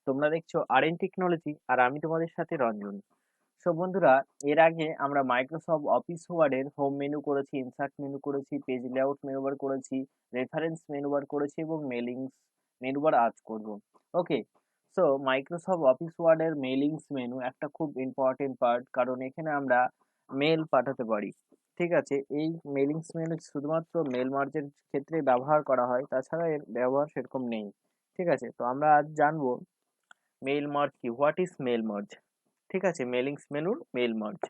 তোমরা দেখছো R technology আর আমি তোমাদের সাথে রঞ্জন। সো বন্ধুরা, এর আগে আমরা মাইক্রোসফট অফিস ওয়ার্ডের হোম মেনু করেছি, ইনসার্ট মেনু করেছি, পেজ লেআউট মেনু বার করেছি, রেফারেন্স মেনু বার করেছি এবং মেলিংস মেনু বার আজ করব। ওকে, সো মাইক্রোসফট অফিস ওয়ার্ডের মেলিংস মেনু একটা খুব ইম্পর্টেন্ট পার্ট, কারণ এখানে আমরা মেল পাঠাতে পারি। ঠিক আছে, এই মেলিংস মেনু শুধুমাত্র মেল মার্জের ক্ষেত্রে ব্যবহার করা হয়, তাছাড়া এর ব্যবহার সেরকম নেই। ঠিক আছে, তো আমরা আজ জানবো মেইল মার্জ কি, হোয়াট ইজ মেল মার্জ। ঠিক আছে, মেলিংস মেনুর মেল মার্জ।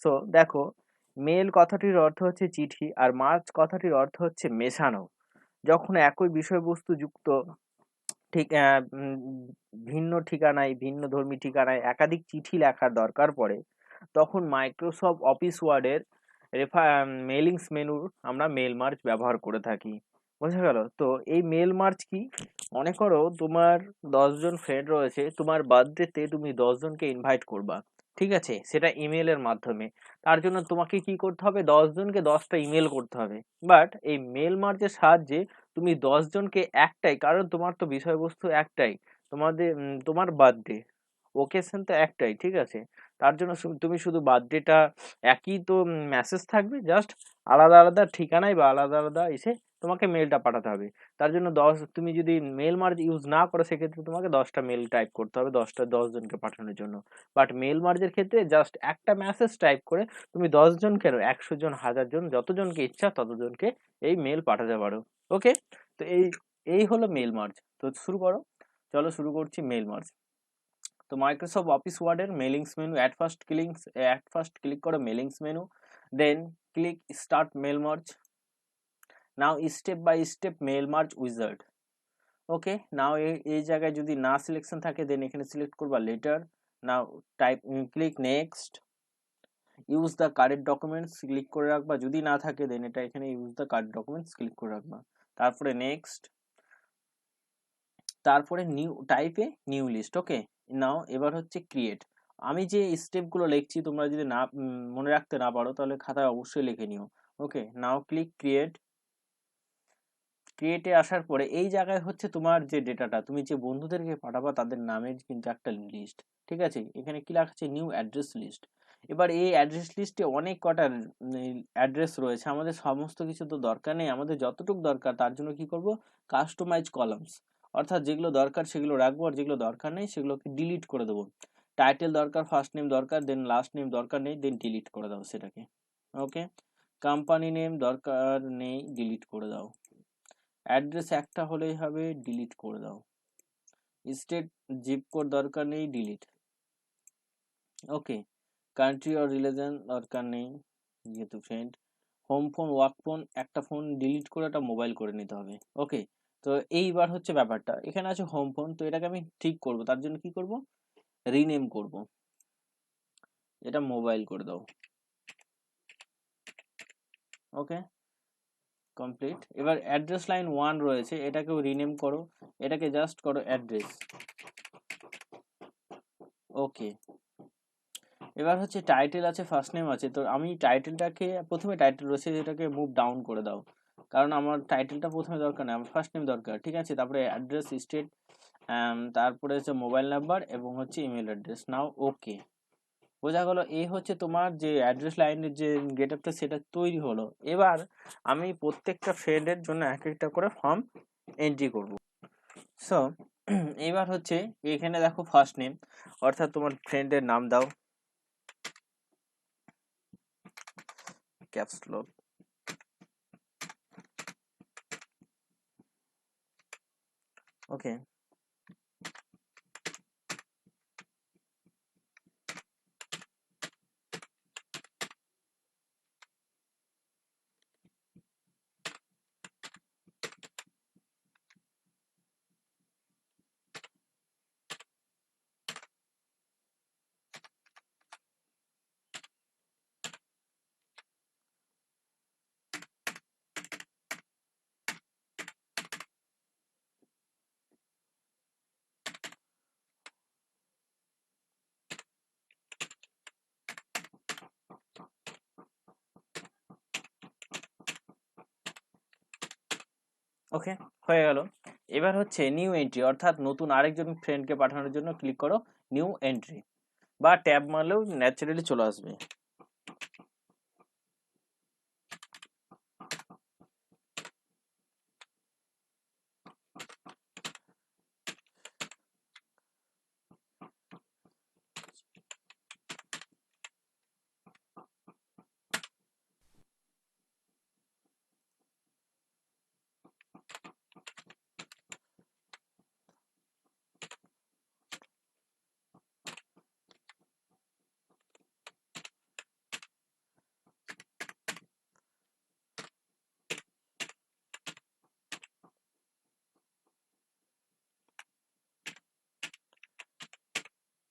সো দেখো, মেল কথাটির অর্থ হচ্ছে চিঠি আর মার্জ কথাটির অর্থ হচ্ছে মেশানো। যখন একই বিষয়বস্তু যুক্ত ঠিক ভিন্ন ঠিকানায়, ভিন্ন ধর্মী ঠিকানায় একাধিক চিঠি লেখার দরকার পড়ে, তখন মাইক্রোসফট অফিস ওয়ার্ডের মেলিংস মেনুর আমরা মেল মার্জ ব্যবহার করে থাকি। বোঝা গেল? তো এই মেল মার্জ কি, মনে করো তোমার 10 জন ফ্রেন্ড রয়েছে, তোমার বার্থডেতে তুমি 10 জনকে ইনভাইট করবা। ঠিক আছে, সেটা ইমেলের মাধ্যমে। তার জন্য তোমাকে কি করতে হবে? 10 জনকে 10টা ইমেল করতে হবে। বাট এই মেল মার্জের সাহায্যে তুমি 10 জনকে একটাই, কারণ তোমার তো বিষয়বস্তু একটাই, তোমার বার্থডে, ওকেশন তো একটাই। ঠিক আছে, তার জন্য তুমি শুধু বার্থডেটা একই তো মেসেজ থাকবে, জাস্ট আলাদা আলাদা ঠিকানায় বা আলাদা আলাদা এসে তোমাকে মেলটা পাঠাতে হবে। তার জন্য তুমি যদি মেল মার্জ ইউজ না করো, সেক্ষেত্রে তোমাকে 10টা মেল টাইপ করতে হবে 10জনকে পাঠানোর জন্য। বাট মেল মার্জের ক্ষেত্রে জাস্ট একটা মেসেজ টাইপ করে তুমি 10 জন কেন, 100 জন, 1000 জন, যতজনকে ইচ্ছা ততজনকে এই মেল পাঠাতে পারো। ওকে, তো এই এই হলো মেল মার্জ। তো শুরু করো, চলো শুরু করছি মেল মার্জ। তো মাইক্রোসফট অফিস ওয়ার্ডের mailings menu, at first click করো mailings menu, then click start mail merge. Now step by step mail merge wizard. Okay, now এই জায়গায় যদি না সিলেকশন থাকে, দেন এখানে সিলেক্ট করবা letter. Now type, click next. Use the current documents click করে রাখবা, যদি না থাকে দেন এটা এখানে use the current documents click করে রাখবা। তারপরে নেক্সট, তারপরে নিউ টাইপে নিউ লিস্ট। ওকে, নাও এবার হচ্ছে ক্রিয়েট। আমি যে স্টেপগুলো লিখছি তোমরা যদি না মনে রাখতে না পারো, তাহলে খাতায় অবশ্যই লিখে নিও। ওকে, নাও ক্লিক ক্রিয়েট। ক্রিয়েটে আসার পরে এই জায়গায় হচ্ছে তোমার যে ডেটাটা তুমি যে বন্ধুদেরকে পাঠাবা তাদের নামের কিন্তু একটা লিস্ট। ঠিক আছে, এখানে কি লেখা আছে? New address list. এবার এই অ্যাড্রেস লিস্টে অনেক কটা অ্যাড্রেস রয়েছে, আমাদের সমস্ত কিছু তো দরকার নেই, আমাদের যতটুকু দরকার তার জন্য কি করব? কাস্টমাইজ কলামস, অর্থাৎ যেগুলো দরকার সেগুলো রাখবো আর যেগুলো দরকার নেই সেগুলোকে ডিলিট করে দেবো। টাইটেল দরকার, ফার্স্ট নেম দরকার, দেন লাস্ট নেম দরকার নেই, দেন ডিলিট করে দাও সেটাকে। ওকে, কোম্পানি নেম দরকার নেই, ডিলিট করে দাও। অ্যাড্রেস একটা হলেই হবে, ডিলিট করে দাও। স্টেট, জিপ কোড দরকার নেই, delete. Okay, country or religion দরকার নেই যেহেতু friend. Home phone, work phone, একটা ফোন ডিলিট করে একটা মোবাইল করে নিতে হবে। ওকে, তো এইবার হচ্ছে ব্যাপারটা, এখানে আছে হোম ফোন, তো এটাকে আমি ঠিক করব, তার জন্য কি করব? রিনেম করব, এটা মোবাইল করে দাও। ওকে, কমপ্লিট। এবার অ্যাড্রেস লাইন 1 রয়েছে, এটাকেও রিনেম করো, এটাকে জাস্ট করো অ্যাড্রেস। ওকে, এবার হচ্ছে টাইটেল আছে, ফার্স্ট নেম আছে, তো আমি টাইটেলটাকে, প্রথমে টাইটেল রয়েছে এটাকে মুভ ডাউন করে দাও, কারণ আমার টাইটেলটা প্রথমে দরকার নেই, আমার ফার্স্ট নেম দরকার। ঠিক আছে, তারপরে অ্যাড্রেস, স্টেট, তারপরে হচ্ছে মোবাইল নাম্বার এবং হচ্ছে ইমেল অ্যাড্রেস। নাও ওকে, বোঝা গেল? এই হচ্ছে তোমার যে অ্যাড্রেস লাইনের যে গেট আপটা সেটা তৈরি হলো। এবার আমি প্রত্যেকটা ফ্রেন্ডের জন্য এক একটা করে ফর্ম এন্ট্রি করব। সো এবার হচ্ছে এখানে দেখো ফার্স্ট নেম, অর্থাৎ তোমার ফ্রেন্ডের নাম দাও, ক্যাপস লক। ওকে, ওকে, হয়ে গেল। এবার হচ্ছে নিউ এন্ট্রি, অর্থাৎ নতুন আরেকজন ফ্রেন্ডকে পাঠানোর জন্য ক্লিক করো নিউ এন্ট্রি, বা ট্যাব মারলেও ন্যাচারালি চলে আসবে।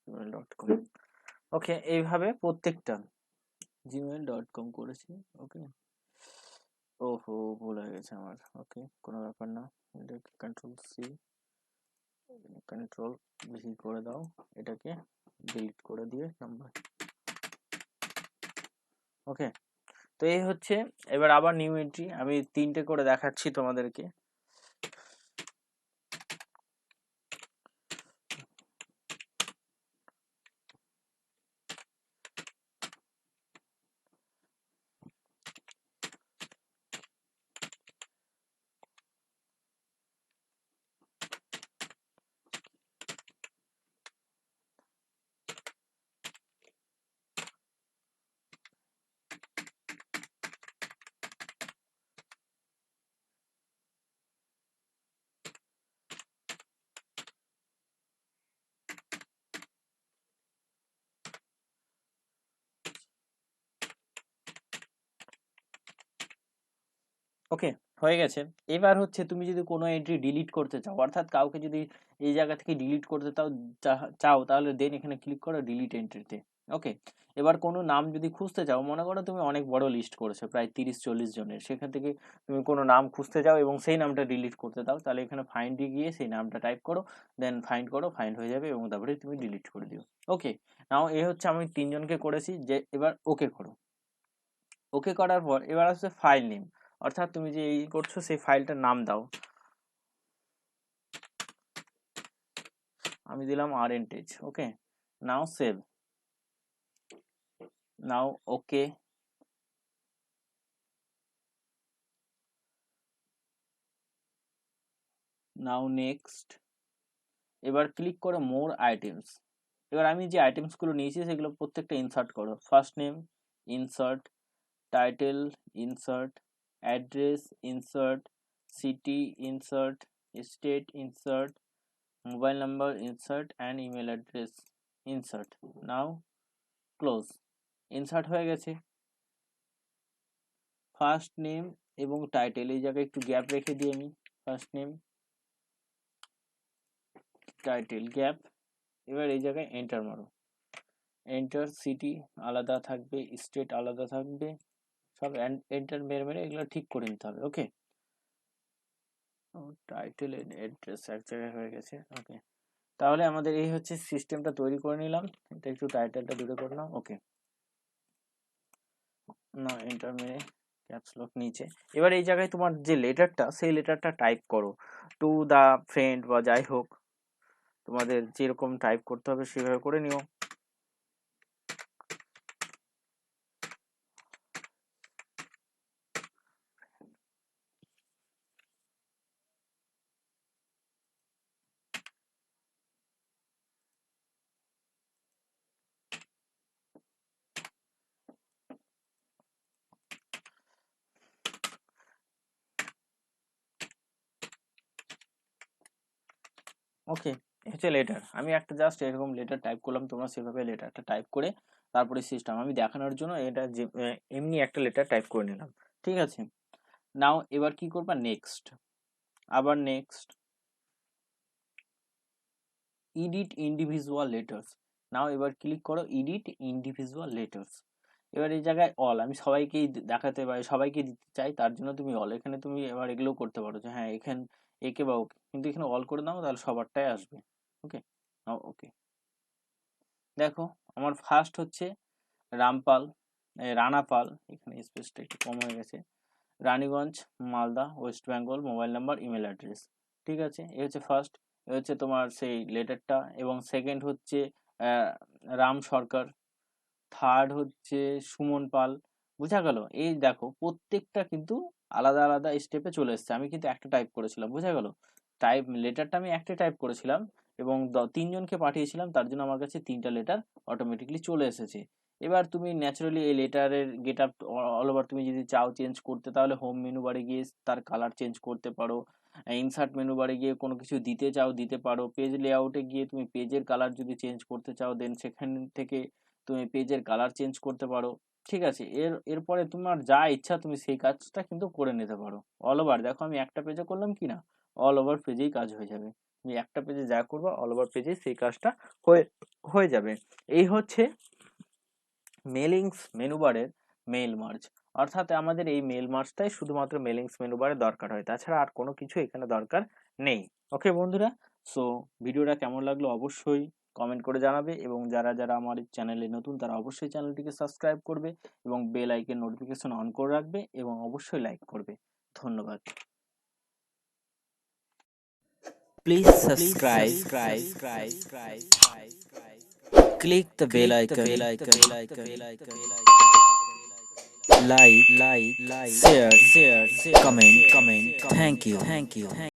gmail.com। ওকে, এইভাবে প্রত্যেকটা gmail.com করেছি। ওকে, ওহো ভুল হয়ে গেছে আমার। ওকে, কোনো ব্যাপার না, এটাকে কন্ট্রোল সি কন্ট্রোল ভি করে দাও, এটাকে ডিলিট করে দিয়ে নাম্বার। ওকে, তো এই হচ্ছে। এবার আবার নিউ এন্ট্রি, আমি 3টে করে দেখাচ্ছি তোমাদেরকে। ওকে, হয়ে গেছে। এবার হচ্ছে তুমি যদি কোনো এন্ট্রি ডিলিট করতে চাও, অর্থাৎ কাউকে যদি এই জায়গা থেকে ডিলিট করতে চাও, তাহলে দেন এখানে ক্লিক করো ডিলিট এন্ট্রিতে। ওকে, এবার কোনো নাম যদি খুঁজতে চাও, মনে করো তুমি অনেক বড় লিস্ট করেছো প্রায় 30-40 জনের, সেখান থেকে তুমি কোনো নাম খুঁজতে চাও এবং সেই নামটা ডিলিট করতে দাও, তাহলে এখানে ফাইন্ডে গিয়ে সেই নামটা টাইপ করো, দেন ফাইন্ড করো, ফাইন্ড হয়ে যাবে এবং তারপরে তুমি ডিলিট করে দিও। ওকে, নাও এ হচ্ছে আমি 3জনকে করেছি, যে এবার ওকে করো। ওকে করার পর এবার হচ্ছে ফাইল নেম, অর্থাৎ তুমি যে এই করছো সেই ফাইলটার নাম দাও। আমি দিলাম আরএনটেজ। ওকে, নাও সেভ, নাও ওকে, নাও নেক্সট। এবার ক্লিক করো মোর আইটেমস। এবার আমি যে আইটেমস গুলো নিয়েছি সেগুলো প্রত্যেকটা ইনসার্ট করো। First name insert, title insert, address insert, city insert, state insert, mobile number insert and email address insert. Now close. Insert হয়ে গেছে। ফার্স্ট নেম এবং টাইটেল এই জায়গায় একটু গ্যাপ রেখে দিই আমি। First name title gap. এবার এই জায়গায় এন্টার মারো। এন্টার, সিটি আলাদা থাকবে, স্টেট আলাদা থাকবে, সব এন্টার মেরে মেরে এগুলো ঠিক করে নিতে হবে। ওকে, টাইটেল অ্যাড্রেস এক জায়গায় হয়ে গেছে। ওকে, তাহলে আমাদের এই হচ্ছে সিস্টেমটা তৈরি করে নিলাম। এটা একটু টাইটেলটা দূরে করলাম। ওকে, না এন্টার মেরে ক্যাপস লক নিচে। এবার এই জায়গায় তোমার যে লেটারটা, সেই লেটারটা টাইপ করো, টু দা ফ্রেন্ড বা যাই হোক, তোমাদের যেরকম টাইপ করতে হবে সেভাবে করে নিও। ওকে, হচ্ছে লেটার। আমি একটা জাস্ট এরকম লেটার টাইপ করলাম, তোমরা সেভাবে লেটারটা টাইপ করে তারপরে সিস্টেম আমি দেখানোর জন্য এটা যে এমনি একটা লেটার টাইপ করে নিলাম। ঠিক আছে, নাও এবার কি করবা, নেক্সট, আবার নেক্সট, ইডিট ইন্ডিভিজুয়াল লেটার্স। নাও এবার ক্লিক করো এডিট ইন্ডিভিজুয়াল লেটার্স। এবার এই জায়গায় অল, আমি সবাইকেই দেখাতে পারি, সবাইকে দিতে চাই, তার জন্য তুমি অল, এখানে তুমি এবার এগুলো করতে পারো যে হ্যাঁ এখানে একে বা ওকে, কিন্তু এখানে অল করে দাও তাহলে সবারটাই আসবে। ওকে, ওকে, দেখো আমার ফার্স্ট হচ্ছে রামপাল, রানাপাল, এখানে স্পেসটা একটু কম হয়ে গেছে, Raniganj, Malda, West Bengal, mobile number, email address. ঠিক আছে, এ হচ্ছে ফার্স্ট, এ হচ্ছে তোমার সেই লেটারটা, এবং সেকেন্ড হচ্ছে রাম সরকার, থার্ড হচ্ছে সুমন পাল। বুঝা গেল? এই দেখো প্রত্যেকটা কিন্তু আলাদা আলাদা স্টেপে চলে এসছে, আমি কিন্তু একটা টাইপ করেছিলাম, বুঝা গেল? লেটারটা আমি একটা টাইপ করেছিলাম এবং তিনজনকে পাঠিয়েছিলাম, তার জন্য আমার কাছে তিনটা লেটার অটোমেটিকলি চলে এসেছে। এবার তুমি ন্যাচারালি এই লেটারের গেট আপ অল ওভার তুমি যদি চাও চেঞ্জ করতে, তাহলে হোম মেনু বারে গিয়ে তার কালার চেঞ্জ করতে পারো, ইনসার্ট মেনু বারে গিয়ে কোনো কিছু দিতে চাও দিতে পারো, পেজ লেআউটে গিয়ে তুমি পেজের কালার যদি চেঞ্জ করতে চাও দেন সেখান থেকে তুমি পেজের কালার চেঞ্জ করতে পারো। ঠিক আছে, এরপরে তোমার যা ইচ্ছা তুমি সেই কাজটা কিন্তু করে নিতে পারো অল ওভার। দেখো আমি একটা পেজে করলাম কি না, অল ওভার পেজেই কাজ হয়ে যাবে। তুমি একটা পেজে যা করবে অল ওভার পেজে সেই কাজটা হয়ে হয়ে যাবে। এই হচ্ছে মেলিংস মেনু বারের মেল মার্জ, অর্থাৎ আমাদের এই মেল মার্জটাই শুধুমাত্র মেলিংস মেনু বারে দরকার হয়, তাছাড়া আর কোনো কিছু এখানে দরকার নেই। ওকে বন্ধুরা, সো ভিডিওটা কেমন লাগলো অবশ্যই কমেন্ট করে জানাবে, এবং যারা যারা আমার চ্যানেলে নতুন তারা অবশ্যই চ্যানেলটিকে সাবস্ক্রাইব করবে এবং বেল আইকন নোটিফিকেশন অন করে রাখবে এবং অবশ্যই লাইক করবে। ধন্যবাদ। Please subscribe. Click the bell icon. Like, share, comment. Thank you.